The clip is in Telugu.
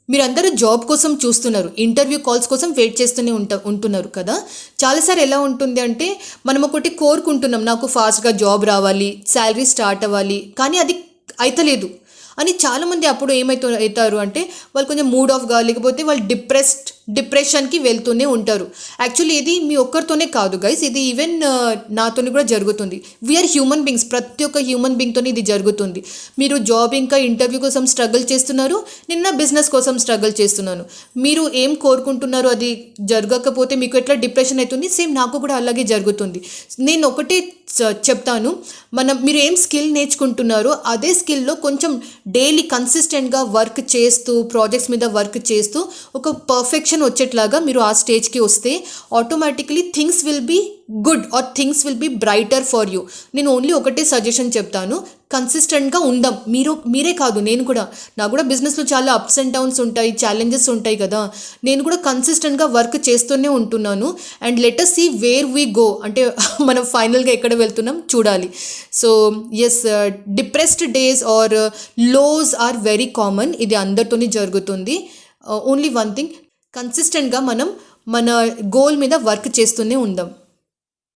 మీరందరూ జాబ్ కోసం చూస్తున్నారు, ఇంటర్వ్యూ కాల్స్ కోసం వెయిట్ చేస్తూనే ఉంటున్నారు కదా. చాలాసార్లు ఎలా ఉంటుంది అంటే మనం ఒకటి కోరుకుంటున్నాం, నాకు ఫాస్ట్గా జాబ్ రావాలి, శాలరీ స్టార్ట్ అవ్వాలి, కానీ అది అయితలేదు అని చాలామంది అప్పుడు అవుతారు అంటే వాళ్ళు కొంచెం మూడ్ ఆఫ్గా, లేకపోతే వాళ్ళు డిప్రెషన్కి వెళ్తూనే ఉంటారు. యాక్చువల్లీ ఇది మీ ఒక్కరితోనే కాదు గైస్, ఇది ఈవెన్ నాతోని కూడా జరుగుతుంది. వీఆర్ హ్యూమన్ బీయింగ్స్, ప్రతి ఒక్క హ్యూమన్ బీయింగ్తోని ఇది జరుగుతుంది. మీరు జాబ్ ఇంకా ఇంటర్వ్యూ కోసం స్ట్రగుల్ చేస్తున్నారు, నిన్న బిజినెస్ కోసం స్ట్రగుల్ చేస్తున్నాను. మీరు ఏం కోరుకుంటున్నారు అది జరగకపోతే మీకు ఎట్లా డిప్రెషన్ అవుతుంది, సేమ్ నాకు కూడా అలాగే జరుగుతుంది. నేను ఒకటే చెప్తాను, మీరు ఏం స్కిల్ నేర్చుకుంటున్నారో అదే స్కిల్లో కొంచెం డైలీ కన్సిస్టెంట్గా వర్క్ చేస్తూ, ప్రాజెక్ట్స్ మీద వర్క్ చేస్తూ ఒక పర్ఫెక్షన్ వచ్చేట్లాగా మీరు ఆ స్టేజ్కి వస్తే automatically things will be good or things will be brighter for you. నేను ఓన్లీ ఒకటే సజెషన్ చెప్తాను, కన్సిస్టెంట్గా ఉందాం. మీరే కాదు, నేను కూడా, నాకు కూడా బిజినెస్లో చాలా అప్స్ అండ్ డౌన్స్ ఉంటాయి, ఛాలెంజెస్ ఉంటాయి కదా. నేను కూడా కన్సిస్టెంట్గా వర్క్ చేస్తూనే ఉంటున్నాను. And let us see where we go, అంటే మనం ఫైనల్గా ఎక్కడ వెళ్తున్నాం చూడాలి. So yes, depressed days or lows are very common, ఇది అందరితోనే జరుగుతుంది. ఓన్లీ వన్ థింగ్, కన్సిస్టెంట్గా మనం మన గోల్ మీద వర్క్ చేస్తూనే ఉందాం.